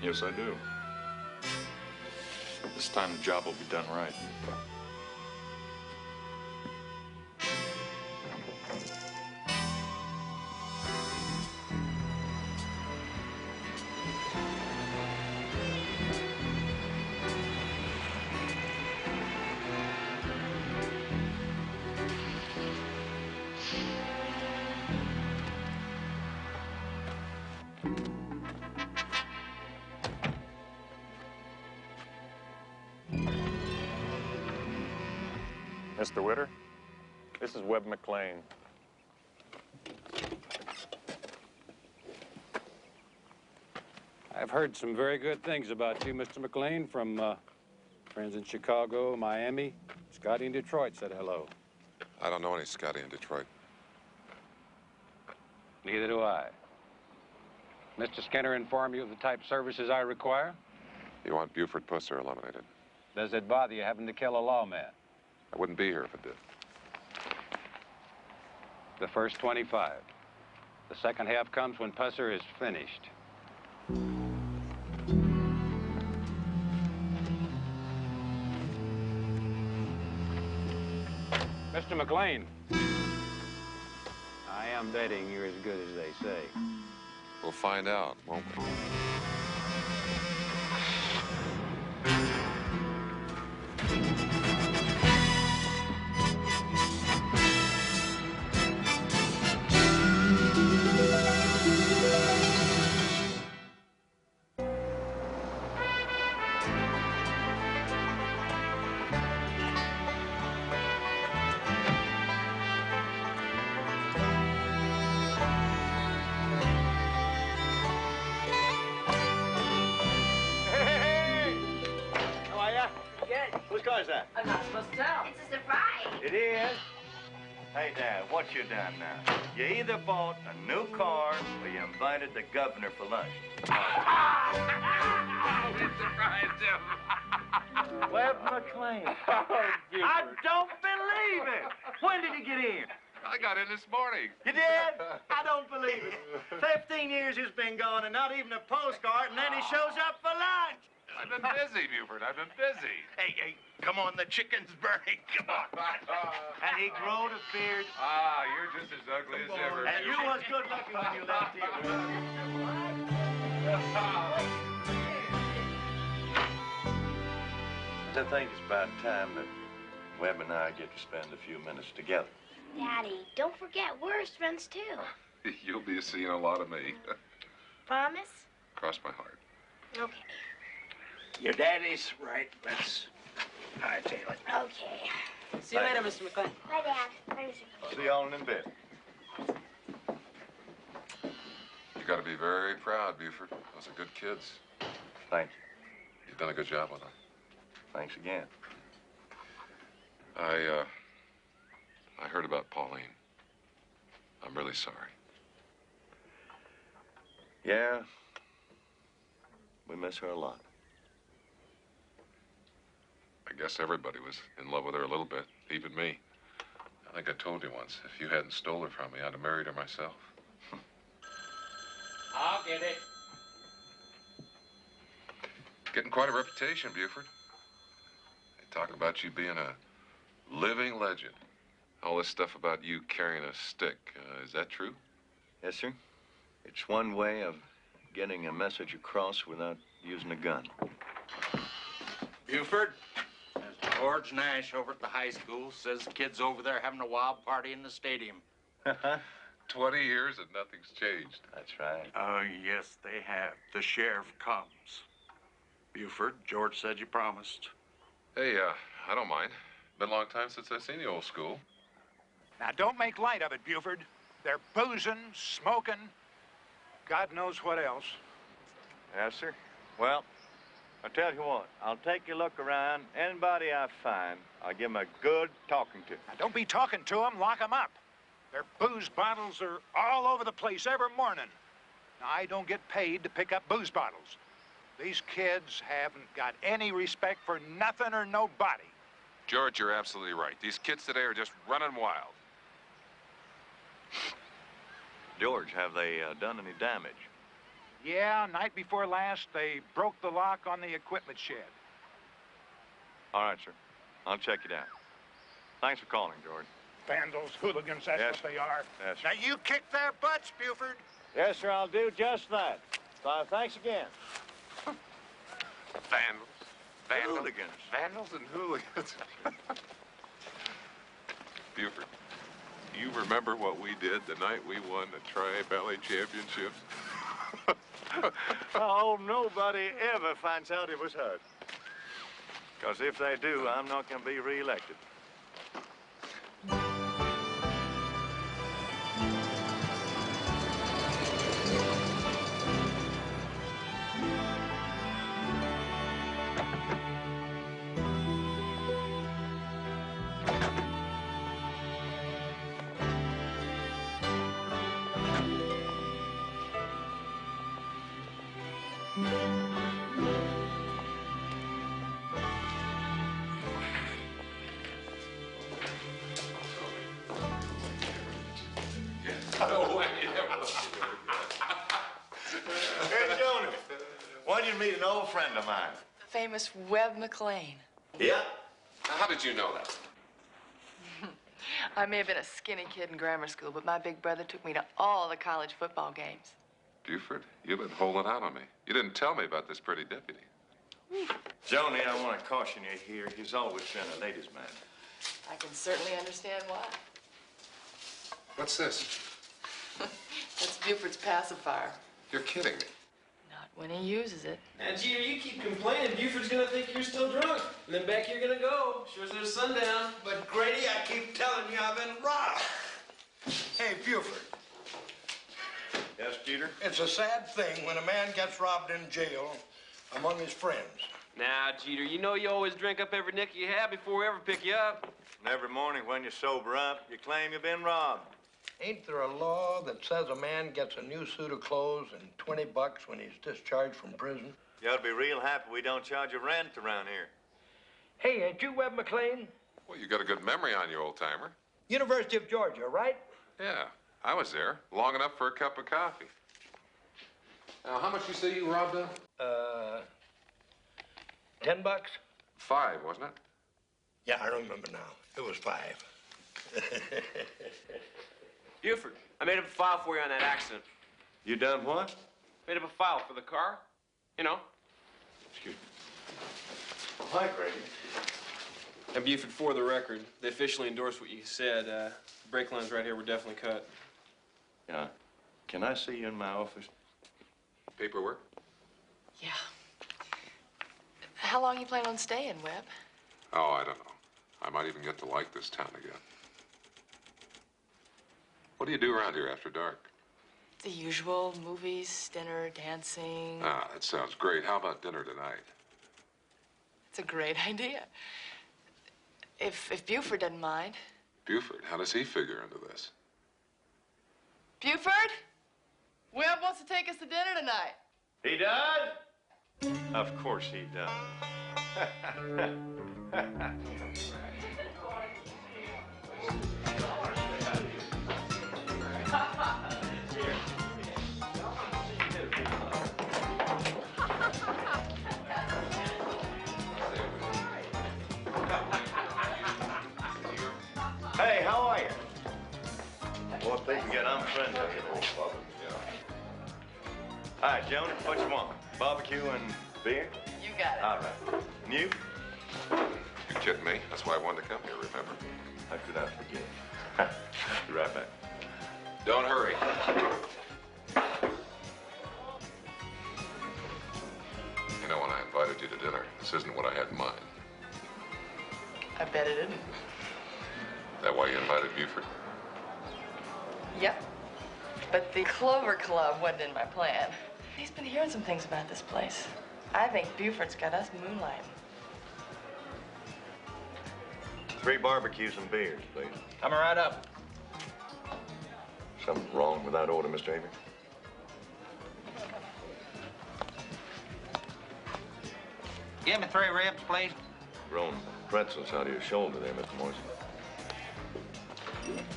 Yes, I do. This time the job will be done right. Mr. Witter, this is Webb McLean. I've heard some very good things about you, Mr. McLean, from friends in Chicago, Miami. Scotty in Detroit said hello. I don't know any Scotty in Detroit. Neither do I. Mr. Skinner informed you of the type of services I require? You want Buford Pusser eliminated? Does it bother you having to kill a lawman? I wouldn't be here if it did. The first 25. The second half comes when Pusser is finished. Mr. McLean, I am betting you're as good as they say. We'll find out, won't we? Whose car is that? I'm not supposed to tell. It's a surprise. It is. Hey, Dad, what you done now? You either bought a new car or you invited the governor for lunch. It surprised him. Webb McLean. I don't believe it. When did you get in? I got in this morning. You did? I don't believe it. 15 years he's been gone and not even a postcard, and then he shows up for lunch. I've been busy, Buford. I've been busy. Hey, come on, the chicken's burning. Come on. And he growed a beard. Ah, you're just as ugly as ever. And you was good looking when you left here. I think it's about time that Webb and I get to spend a few minutes together. Daddy, don't forget, we're his friends too. You'll be seeing a lot of me. Promise? Cross my heart. Okay. Your daddy's right. Let's hightail it. Okay. See you later, Mr. McLean. Bye, Dad. Bye, Mr. See y'all in a bit. You got to be very proud, Buford. Those are good kids. Thank You've done a good job with them. you. Thanks again. I heard about Pauline. I'm really sorry. Yeah. We miss her a lot. I guess everybody was in love with her a little bit, even me. I think I told you once, if you hadn't stole her from me, I'd have married her myself. I'll get it. Getting quite a reputation, Buford. They talk about you being a living legend. All this stuff about you carrying a stick, is that true? Yes, sir. It's one way of getting a message across without using a gun. Buford, there's George Nash over at the high school says the kids over there having a wild party in the stadium. 20 years and nothing's changed. That's right. Oh, yes, they have. The sheriff comes. Buford, George said you promised. Hey, I don't mind. Been a long time since I've seen the old school. Now, don't make light of it, Buford. They're boozing, smoking, God knows what else. Yes, sir. Well, I'll tell you what. I'll take a look around. Anybody I find, I'll give them a good talking to. Now, don't be talking to them. Lock them up. Their booze bottles are all over the place every morning. Now, I don't get paid to pick up booze bottles. These kids haven't got any respect for nothing or nobody. George, you're absolutely right. These kids today are just running wild. George, have they done any damage? Yeah, night before last, they broke the lock on the equipment shed. All right, sir. I'll check it out. Thanks for calling, George. Vandals, hooligans, that's Yes. what they are. Yes. Now, you kick their butts, Buford. Yes, sir, I'll do just that. So, thanks again. Vandals. Hooligans. Vandals and hooligans. Buford, you remember what we did the night we won the Tri-Valley Championships? I hope nobody ever finds out it was us. Because if they do, I'm not going to be reelected. Hey, Joni. Why did you meet an old friend of mine? The famous Webb McLean. Yeah. How did you know that? I may have been a skinny kid in grammar school, but my big brother took me to all the college football games. Buford, you've been holding out on me. You didn't tell me about this pretty deputy. Joni, I want to caution you here. He's always been a ladies' man. I can certainly understand why. What's this? That's Buford's pacifier. You're kidding me. Not when he uses it. Now, Jeter, you keep complaining. Buford's gonna think you're still drunk. And then back you're gonna go. Sure as there's sundown. But Grady, I keep telling you I've been robbed. Hey, Buford, Yes, Jeter? it's a sad thing when a man gets robbed in jail among his friends. Now, Jeter, you know you always drink up every nickel you have before we ever pick you up. And every morning when you sober up, you claim you've been robbed. Ain't there a law that says a man gets a new suit of clothes and $20 when he's discharged from prison? You ought to be real happy we don't charge you rent around here. Hey, ain't you Webb McLean? Well, you got a good memory on you, old-timer. University of Georgia, right? Yeah, I was there, long enough for a cup of coffee. Now, how much you say you robbed of? $10? 5, wasn't it? Yeah, I remember now. It was 5. Buford, I made up a file for you on that accident. You done what? Made up a file for the car. You know. Excuse me. Hi, Grady. And Buford, for the record, they officially endorsed what you said. The brake lines right here were definitely cut. Yeah. Can I see you in my office? Paperwork? Yeah. How long you plan on staying, Webb? Oh, I don't know. I might even get to like this town again. What do you do around here after dark? The usual: movies, dinner, dancing. Ah, that sounds great. How about dinner tonight? It's a great idea. If Buford doesn't mind. Buford, how does he figure into this? Buford? Webb wants to take us to dinner tonight. He does? Of course he does. Hey, how are you? Boy, they can get unfriendly. All right, Joni, what you want? Barbecue and beer? You got it. All right. And you? You kidding me? That's why I wanted to come here, remember? How could I forget? Be right back. Don't hurry. You know, when I invited you to dinner, this isn't what I had in mind. I bet it isn't. That why you invited Buford? Yep. But the Clover Club wasn't in my plan. He's been hearing some things about this place. I think Buford's got us moonlighting. 3 barbecues and beers, please. Coming right up. Something wrong with that order, Mr. Avery? Give me 3 ribs, please. Grown pretzels out of your shoulder there, Mr. Morrison.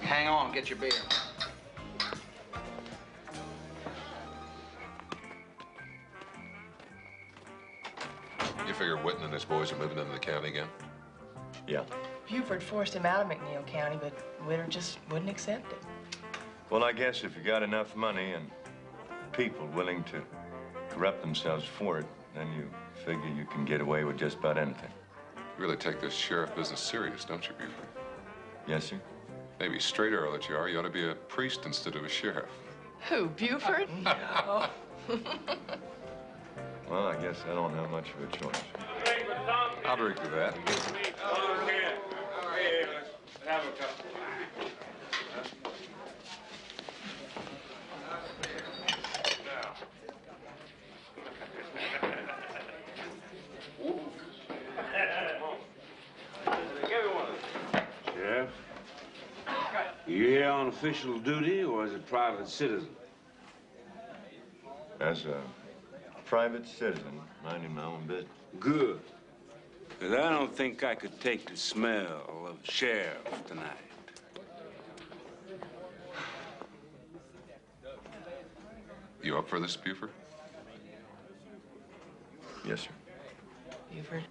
Hang on, get your beer. You figure Whitten and his boys are moving into the county again? Yeah. Buford forced him out of McNeil County, but Witter just wouldn't accept it. Well, I guess if you got enough money and people willing to corrupt themselves for it, then you figure you can get away with just about anything. You really take this sheriff business serious, don't you, Buford? Yes, sir? Maybe straight arrow that you are, you ought to be a priest instead of a sheriff. Who, Buford? No. Well, I guess I don't have much of a choice. I'll drink to that. Have a cup. Sheriff, you here on official duty or as a private citizen? As a private citizen, minding my own business. Good. Because I don't think I could take the smell of sheriff tonight. You up for this, Buford? Yes, sir. Buford.